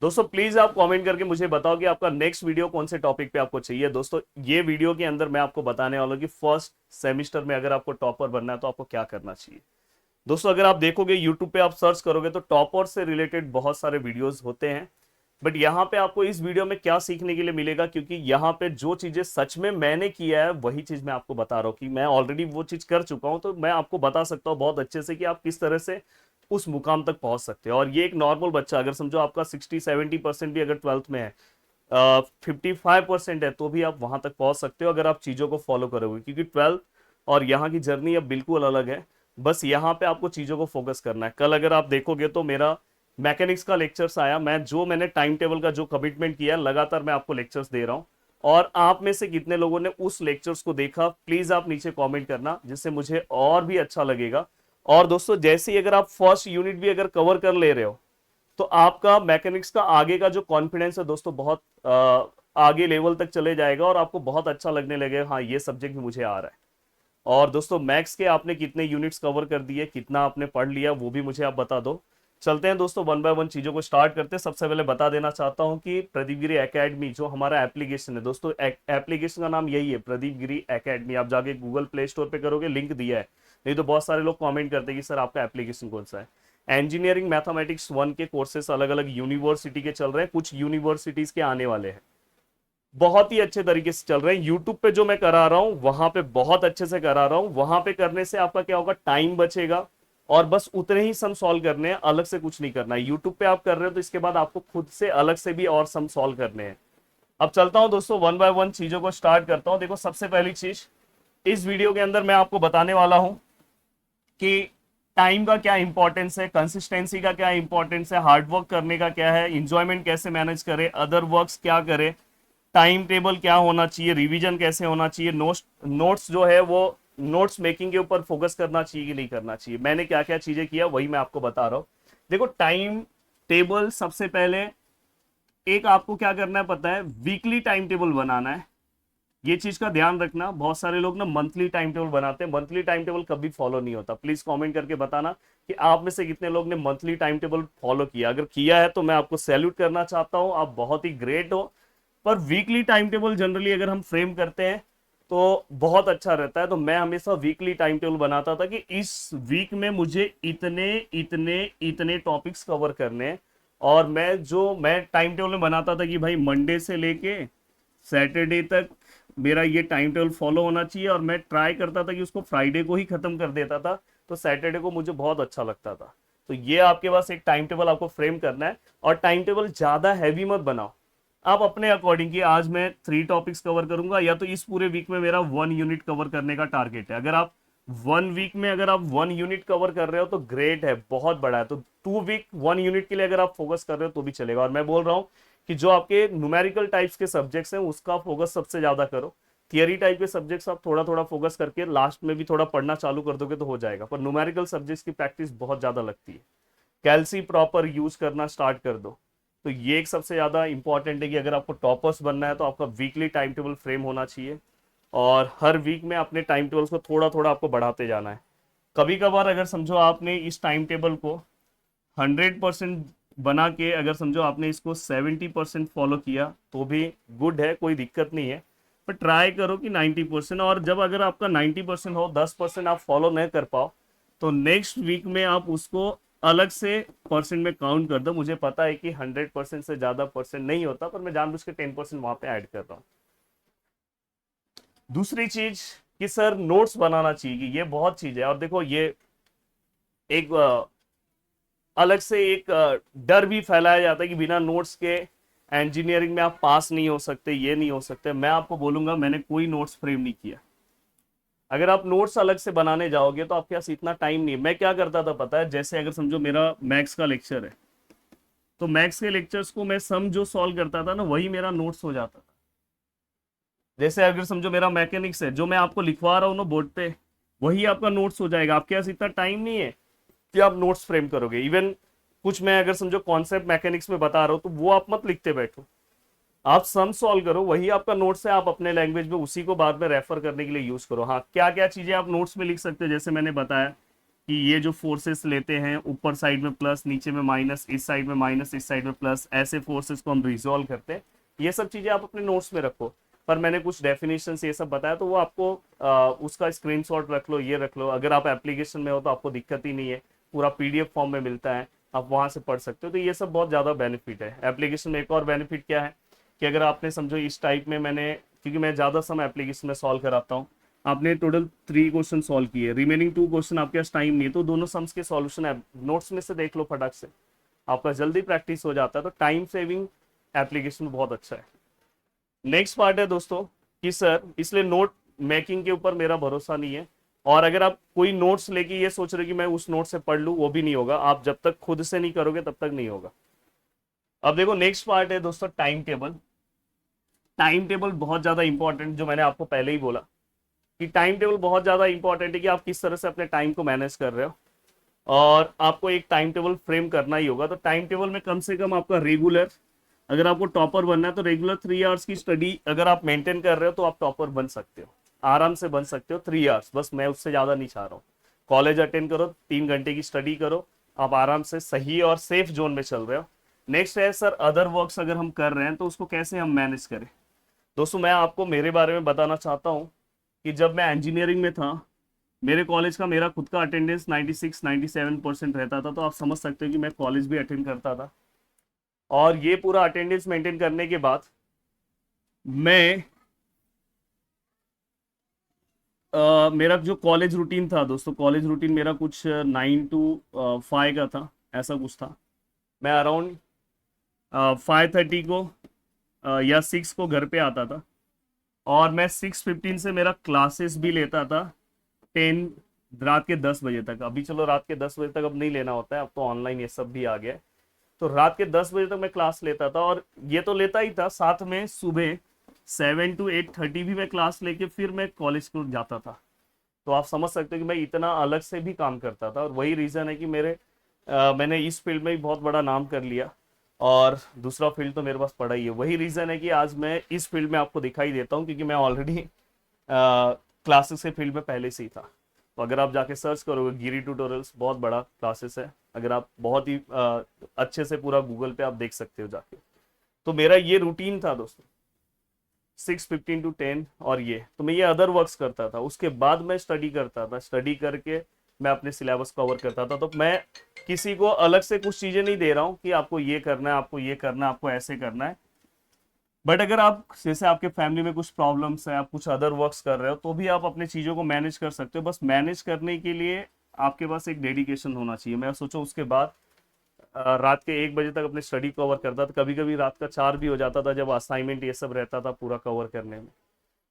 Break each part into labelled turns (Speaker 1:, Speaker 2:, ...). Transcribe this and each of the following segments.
Speaker 1: दोस्तों प्लीज आप कमेंट करके मुझे बताओ कि आपका नेक्स्ट वीडियो कौन से टॉपिक पे आपको चाहिए। दोस्तों ये वीडियो के अंदर मैं आपको बताने वाला हूँ कि फर्स्ट सेमिस्टर में अगर आपको टॉपर बनना है तो आपको क्या करना चाहिए। दोस्तों अगर आप देखोगे यूट्यूब पे आप सर्च करोगे तो टॉपर से रिलेटेड बहुत सारे वीडियोस होते हैं, बट यहाँ पे आपको इस वीडियो में क्या सीखने के लिए मिलेगा, क्योंकि यहाँ पे जो चीजें सच में मैंने किया है वही चीज मैं आपको बता रहा हूँ कि मैं ऑलरेडी वो चीज कर चुका हूँ, तो मैं आपको बता सकता हूँ बहुत अच्छे से कि आप किस तरह से उस मुकाम तक पहुंच सकते हैं। और ये एक नॉर्मल बच्चा अगर समझो आपका 60-70% भी अगर ट्वेल्थ में है, 55% है, तो भी आप वहां तक पहुंच सकते हो अगर आप चीजों को फॉलो करोगे, क्योंकि ट्वेल्थ और यहाँ की जर्नी अब बिल्कुल अलग है। बस यहाँ पे आपको चीजों को फोकस करना है। कल अगर आप देखोगे तो मेरा मैकेनिक्स का लेक्चर्स आया, मैंने टाइम टेबल का जो कमिटमेंट किया लगातार मैं आपको लेक्चर्स दे रहा हूँ। और आप में से कितने लोगों ने उस लेक्चर्स को देखा, प्लीज आप नीचे कमेंट करना, जिससे मुझे और भी अच्छा लगेगा। और दोस्तों जैसे ही अगर आप फर्स्ट यूनिट भी अगर कवर कर ले रहे हो तो आपका मैकेनिक्स का आगे का जो कॉन्फिडेंस है दोस्तों बहुत आगे लेवल तक चले जाएगा और आपको बहुत अच्छा लगने लगेगा, हाँ ये सब्जेक्ट भी मुझे आ रहा है। और दोस्तों मैथ्स के आपने कितने यूनिट्स कवर कर दिए, कितना आपने पढ़ लिया, वो भी मुझे आप बता दो। चलते हैं दोस्तों वन बाय वन चीजों को स्टार्ट करते हैं। सबसे पहले बता देना चाहता हूं कि प्रदीप गिरी एकेडमी जो हमारा एप्लीकेशन है दोस्तों, एप्लीकेशन का नाम यही है, प्रदीप गिरी एकेडमी। आप जाके गूगल प्ले स्टोर पे करोगे, लिंक दिया है। नहीं तो बहुत सारे लोग कमेंट करते हैं कि सर आपका एप्लीकेशन कौन सा है। इंजीनियरिंग मैथमेटिक्स 1 के कोर्सेस अलग अलग यूनिवर्सिटी के चल रहे हैं, कुछ यूनिवर्सिटीज के आने वाले हैं, बहुत ही अच्छे तरीके से चल रहे हैं। यूट्यूब पे जो मैं करा रहा हूं वहां पे बहुत अच्छे से करा रहा हूं। वहां पे करने से आपका क्या होगा, टाइम बचेगा और बस उतने ही सम सॉल्व करने हैं, अलग से कुछ नहीं करना है। यूट्यूब पे आप कर रहे हो तो इसके बाद आपको खुद से अलग से भी और सम सॉल्व करने हैं। अब चलता हूं दोस्तों वन बाय वन चीजों को स्टार्ट करता हूं। देखो सबसे पहली चीज इस वीडियो के अंदर मैं आपको बताने वाला हूं कि टाइम का क्या इंपॉर्टेंस है, कंसिस्टेंसी का क्या इंपॉर्टेंस है, हार्डवर्क करने का क्या है, इंजॉयमेंट कैसे मैनेज करें, अदर वर्क्स क्या करें, टाइम टेबल क्या होना चाहिए, रिवीजन कैसे होना चाहिए, नोट्स जो है वो नोट्स मेकिंग के ऊपर फोकस करना चाहिए कि नहीं करना चाहिए, मैंने क्या क्या चीजें किया वही मैं आपको बता रहा हूं। देखो टाइम टेबल सबसे पहले एक आपको क्या करना है पता है, वीकली टाइम टेबल बनाना है। ये चीज का ध्यान रखना, बहुत सारे लोग ना मंथली टाइम टेबल बनाते हैं, मंथली टाइम टेबल कभी फॉलो नहीं होता। प्लीज कमेंट करके बताना कि आप में से कितने लोग ने मंथली टाइम टेबल फॉलो किया। अगर किया है तो मैं आपको सैल्यूट करना चाहता हूं, आप बहुत ही ग्रेट हो। पर वीकली टाइम टेबल जनरली अगर हम फ्रेम करते हैं तो बहुत अच्छा रहता है। तो मैं हमेशा वीकली टाइम टेबल बनाता था कि इस वीक में मुझे इतने इतने इतने टॉपिक्स कवर करने हैं। और मैं टाइम टेबल में बनाता था कि भाई मंडे से लेके सैटरडे तक मेरा ये टाइम टेबल फॉलो होना चाहिए, और मैं ट्राई करता था कि उसको फ्राइडे को ही खत्म कर देता था, तो सैटरडे को मुझे बहुत अच्छा लगता था। तो ये आपके पास एक टाइम टेबल आपको फ्रेम करना है। और टाइम टेबल ज्यादा हैवी मत बनाओ, आप अपने अकॉर्डिंग की आज मैं 3 टॉपिक्स कवर करूंगा, या तो इस पूरे वीक में मेरा 1 यूनिट कवर करने का टारगेट है। अगर आप 1 वीक में अगर आप 1 यूनिट कवर कर रहे हो तो ग्रेट है, बहुत बड़ा है। तो 2 वीक 1 यूनिट के लिए अगर आप फोकस कर रहे हो तो भी चलेगा। और मैं बोल रहा हूँ कि जो आपके न्यूमेरिकल टाइप्स के सब्जेक्ट्स हैं उसका फोकस सबसे ज्यादा करो। थियरी टाइप के सब्जेक्ट्स आप थोड़ा थोड़ा फोकस करके लास्ट में भी थोड़ा पढ़ना चालू कर दोगे तो हो जाएगा, पर न्यूमेरिकल सब्जेक्ट्स की प्रैक्टिस बहुत ज्यादा लगती है। कैल्सी प्रॉपर यूज करना स्टार्ट कर दो। तो ये एक सबसे ज्यादा इंपॉर्टेंट है कि अगर आपको टॉपर्स बनना है तो आपका वीकली टाइम टेबल फ्रेम होना चाहिए, और हर वीक में अपने टाइम टेबल्स को थोड़ा थोड़ा आपको बढ़ाते जाना है। कभी कभार अगर समझो आपने इस टाइम टेबल को 100% बना के अगर समझो आपने इसको 70% फॉलो किया तो भी गुड है, कोई दिक्कत नहीं है। पर ट्राई करो कि 90%, और जब अगर आपका 90% हो, 10% आप फॉलो नहीं कर पाओ, तो नेक्स्ट वीक में आप उसको अलग से परसेंट में काउंट कर दो। मुझे पता है कि 100% से ज्यादा परसेंट नहीं होता, पर मैं जानबूझ के 10% वहां पे ऐड कर रहा हूँ। दूसरी चीज कि सर नोट्स बनाना चाहिए, कि ये बहुत चीज है। और देखो ये एक अलग से एक डर भी फैलाया जाता है कि बिना नोट्स के इंजीनियरिंग में आप पास नहीं हो सकते, ये नहीं हो सकते। मैं आपको बोलूंगा मैंने कोई नोट्स फ्रेम नहीं किया। अगर आप नोट्स अलग से बनाने जाओगे तो आपके पास इतना टाइम नहीं है। मैं क्या करता था पता है, जैसे अगर समझो मेरा मैथ्स का लेक्चर है तो मैथ्स के लेक्चर्स को मैं सम जो सॉल्व करता था ना वही मेरा नोट्स हो जाता था। जैसे अगर समझो मेरा मैकेनिक्स है, जो मैं आपको लिखवा रहा हूँ ना बोर्ड पे, वही आपका नोट्स हो जाएगा। आपके पास इतना टाइम नहीं है कि आप नोट्स फ्रेम करोगे। इवन कुछ मैं अगर समझो कॉन्सेप्ट मैकेनिक्स में बता रहा हूँ तो वो आप मत लिखते बैठो, आप सम सॉल्व करो, वही आपका नोट्स है। आप अपने लैंग्वेज में उसी को बाद में रेफर करने के लिए यूज करो। हाँ क्या क्या चीजें आप नोट्स में लिख सकते हो, जैसे मैंने बताया कि ये जो फोर्सेस लेते हैं, ऊपर साइड में प्लस, नीचे में माइनस, इस साइड में माइनस, इस साइड में प्लस, ऐसे फोर्सेस को हम रिजॉल्व करते हैं। ये सब चीजें आप अपने नोट्स में रखो। पर मैंने कुछ डेफिनेशन ये सब बताया, तो वो आपको उसका स्क्रीनशॉट रख लो, ये रख लो। अगर आप एप्लीकेशन में हो तो आपको दिक्कत ही नहीं है, पूरा पीडीएफ फॉर्म में मिलता है, आप वहां से पढ़ सकते हो। तो ये सब बहुत ज़्यादा बेनिफिट है एप्लीकेशन में। एक और बेनिफिट क्या है कि अगर आपने समझो इस टाइप में मैंने, क्योंकि मैं ज़्यादा समय एप्लीकेशन में सॉल्व कराता हूँ, आपने टोटल 3 क्वेश्चन सॉल्व किए, रिमेनिंग 2 क्वेश्चन आपके पास टाइम नहीं है, तो दोनों सम्स के सॉल्यूशन नोट्स में से देख लो फटाक से, आपका जल्दी प्रैक्टिस हो जाता है। तो टाइम सेविंग एप्लीकेशन बहुत अच्छा है। नेक्स्ट पार्ट है दोस्तों कि सर इसलिए नोट मेकिंग के ऊपर मेरा भरोसा नहीं है। और अगर आप कोई नोट्स लेके ये सोच रहे कि मैं उस नोट से पढ़ लूँ, वो भी नहीं होगा। आप जब तक खुद से नहीं करोगे तब तक नहीं होगा। अब देखो नेक्स्ट पार्ट है दोस्तों टाइम टेबल। टाइम टेबल बहुत ज्यादा इंपॉर्टेंट, जो मैंने आपको पहले ही बोला कि टाइम टेबल बहुत ज्यादा इंपॉर्टेंट है कि आप किस तरह से अपने टाइम को मैनेज कर रहे हो, और आपको एक टाइम टेबल फ्रेम करना ही होगा। तो टाइम टेबल में कम से कम आपका रेगुलर, अगर आपको टॉपर बनना है तो रेगुलर 3 आवर्स की स्टडी अगर आप मेंटेन कर रहे हो तो आप टॉपर बन सकते हो, आराम से बन सकते हो। 3 आवर्स बस, मैं उससे ज़्यादा नहीं चाह रहा हूँ। कॉलेज अटेंड करो, 3 घंटे की स्टडी करो, आप आराम से सही और सेफ जोन में चल रहे हो। नेक्स्ट है सर अदर वर्क्स अगर हम कर रहे हैं तो उसको कैसे हम मैनेज करें। दोस्तों मैं आपको मेरे बारे में बताना चाहता हूँ कि जब मैं इंजीनियरिंग में था, मेरे कॉलेज का मेरा खुद का अटेंडेंस 96-97% रहता था। तो आप समझ सकते हो कि मैं कॉलेज भी अटेंड करता था। और ये पूरा अटेंडेंस मेंटेन करने के बाद मैं मेरा जो कॉलेज रूटीन था दोस्तों, कॉलेज रूटीन मेरा कुछ 9 to 5 का था, ऐसा कुछ था। मैं अराउंड 5:30 को या 6 को घर पे आता था, और मैं 6:15 से मेरा क्लासेस भी लेता था 10 रात के 10 बजे तक। अभी चलो रात के 10 बजे तक अब नहीं लेना होता है, अब तो ऑनलाइन ये सब भी आ गया है। तो रात के 10 बजे तक मैं क्लास लेता था, और ये तो लेता ही था, साथ में सुबह 7 to 8:30 भी मैं क्लास लेके फिर मैं कॉलेज को जाता था। तो आप समझ सकते हो कि मैं इतना अलग से भी काम करता था। और वही रीज़न है कि मैंने इस फील्ड में भी बहुत बड़ा नाम कर लिया, और दूसरा फील्ड तो मेरे पास पड़ा ही है। वही रीज़न है कि आज मैं इस फील्ड में आपको दिखाई देता हूँ, क्योंकि मैं ऑलरेडी क्लासेस के फील्ड में पहले से ही था। तो अगर आप जाके सर्च करोगे गिरी ट्यूटोरियल्स, बहुत बड़ा क्लासेस है, अगर आप बहुत ही अच्छे से पूरा गूगल पे आप देख सकते हो जाके। तो मेरा ये रूटीन था दोस्तों, 6:15 to 10। और ये तो मैं ये अदर वर्क्स करता था, उसके बाद मैं स्टडी करता था, स्टडी करके मैं अपने सिलेबस कवर करता था। तो मैं किसी को अलग से कुछ चीज़ें नहीं दे रहा हूँ कि आपको ये करना है, आपको ये करना है, आपको ऐसे करना है। बट अगर आप जैसे आपके फैमिली में कुछ प्रॉब्लम्स है, आप कुछ अदर वर्क्स कर रहे हो, तो भी आप अपनी चीज़ों को मैनेज कर सकते हो। बस मैनेज करने के लिए आपके पास एक डेडिकेशन होना चाहिए। मैं सोचा उसके बाद रात के 1 बजे तक अपनी स्टडी कवर करता था, कभी कभी रात का 4 भी हो जाता था जब असाइनमेंट ये सब रहता था पूरा कवर करने में।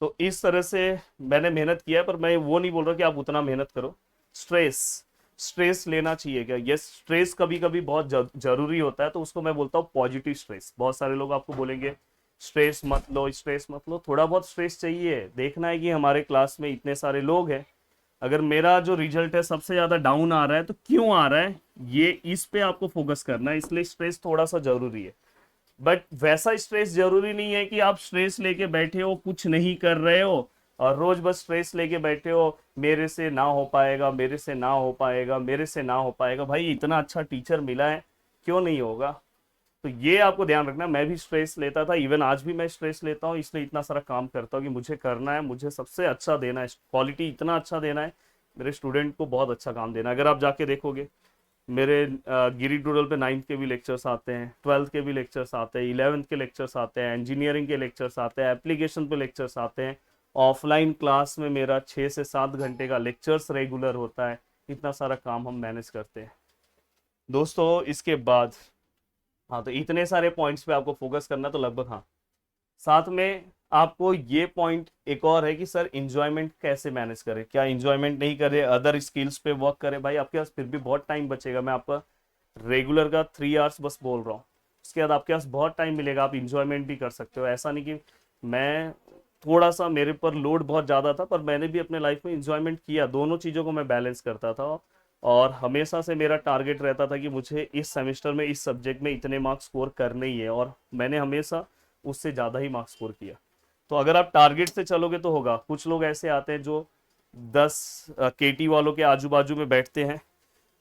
Speaker 1: तो इस तरह से मैंने मेहनत किया है। पर मैं वो नहीं बोल रहा कि आप उतना मेहनत करो। स्ट्रेस स्ट्रेस लेना चाहिए क्या? यस, स्ट्रेस कभी कभी बहुत जरूरी होता है, तो उसको मैं बोलता हूँ पॉजिटिव स्ट्रेस। बहुत सारे लोग आपको बोलेंगे स्ट्रेस मत लो, स्ट्रेस मत लो। थोड़ा बहुत स्ट्रेस चाहिए। देखना है कि हमारे क्लास में इतने सारे लोग हैं, अगर मेरा जो रिजल्ट है सबसे ज़्यादा डाउन आ रहा है तो क्यों आ रहा है, ये इस पे आपको फोकस करना है। इसलिए स्ट्रेस थोड़ा सा जरूरी है। बट वैसा स्ट्रेस जरूरी नहीं है कि आप स्ट्रेस लेके बैठे हो, कुछ नहीं कर रहे हो, और रोज बस स्ट्रेस लेके बैठे हो, मेरे से ना हो पाएगा, मेरे से ना हो पाएगा, मेरे से ना हो पाएगा। भाई इतना अच्छा टीचर मिला है, क्यों नहीं होगा? तो ये आपको ध्यान रखना। मैं भी स्ट्रेस लेता था, इवन आज भी मैं स्ट्रेस लेता हूँ, इसलिए इतना सारा काम करता हूँ कि मुझे करना है, मुझे सबसे अच्छा देना है, क्वालिटी इतना अच्छा देना है, मेरे स्टूडेंट को बहुत अच्छा काम देना है। अगर आप जाके देखोगे मेरे गिरी डूडल पे 9th के भी लेक्चर्स आते हैं, 12th के भी लेक्चर्स आते हैं, 11th के लेक्चर्स आते हैं, इंजीनियरिंग के लेक्चर्स आते हैं, एप्लीकेशन पे लेक्चर्स आते हैं। ऑफलाइन क्लास में मेरा 6 से 7 घंटे का लेक्चर्स रेगुलर होता है। इतना सारा काम हम मैनेज करते हैं दोस्तों। इसके बाद हाँ, तो इतने सारे पॉइंट्स पे आपको फोकस करना, तो लगभग हाँ। साथ में आपको ये पॉइंट एक और है कि सर इंजॉयमेंट कैसे मैनेज करें, क्या इंजॉयमेंट नहीं करें, अदर स्किल्स पे वर्क करें। भाई आपके पास फिर भी बहुत टाइम बचेगा। मैं आपका रेगुलर का 3 आवर्स बस बोल रहा हूँ, उसके बाद आपके पास बहुत टाइम मिलेगा, आप इंजॉयमेंट भी कर सकते हो। ऐसा नहीं कि मैं थोड़ा सा मेरे पर लोड बहुत ज़्यादा था, पर मैंने भी अपने लाइफ में इंजॉयमेंट किया। दोनों चीज़ों को मैं बैलेंस करता था, और हमेशा से मेरा टारगेट रहता था कि मुझे इस सेमेस्टर में इस सब्जेक्ट में इतने मार्क्स स्कोर करने ही है, और मैंने हमेशा उससे ज़्यादा ही मार्क्स स्कोर किया। तो अगर आप टारगेट से चलोगे तो होगा। कुछ लोग ऐसे आते हैं जो 10 केटी वालों के आजू बाजू में बैठते हैं,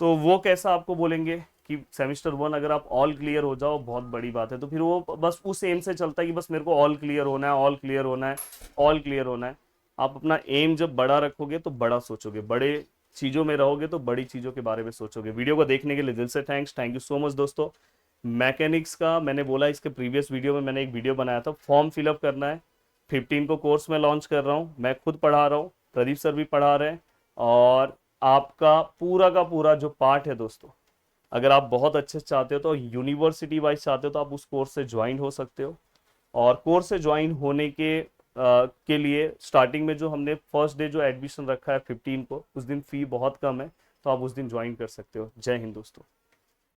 Speaker 1: तो वो कैसा आपको बोलेंगे कि सेमेस्टर 1 अगर आप ऑल क्लियर हो जाओ बहुत बड़ी बात है, तो फिर वो बस उस एम से चलता है कि बस मेरे को ऑल क्लियर होना है, ऑल क्लियर होना है, ऑल क्लियर होना है। आप अपना एम जब बड़ा रखोगे तो बड़ा सोचोगे, बड़े चीज़ों में रहोगे तो बड़ी चीज़ों के बारे में सोचोगे। वीडियो को देखने के लिए दिल से thanks, thank you so much दोस्तों। मैकेनिक्स का मैंने बोला, इसके प्रीवियस वीडियो में मैंने एक वीडियो बनाया था, फॉर्म फिलअप करना है। 15 को कोर्स में लॉन्च कर रहा हूँ, मैं खुद पढ़ा रहा हूँ, प्रदीप सर भी पढ़ा रहे हैं। और आपका पूरा का पूरा जो पार्ट है दोस्तों, अगर आप बहुत अच्छे से चाहते हो तो यूनिवर्सिटी वाइज चाहते हो तो आप उस कोर्स से ज्वाइन हो सकते हो। और कोर्स से ज्वाइन होने के लिए स्टार्टिंग में जो हमने फर्स्ट डे जो एडमिशन रखा है 15 को, उस दिन फी बहुत कम है, तो आप उस दिन ज्वाइन कर सकते हो। जय हिंद दोस्तों।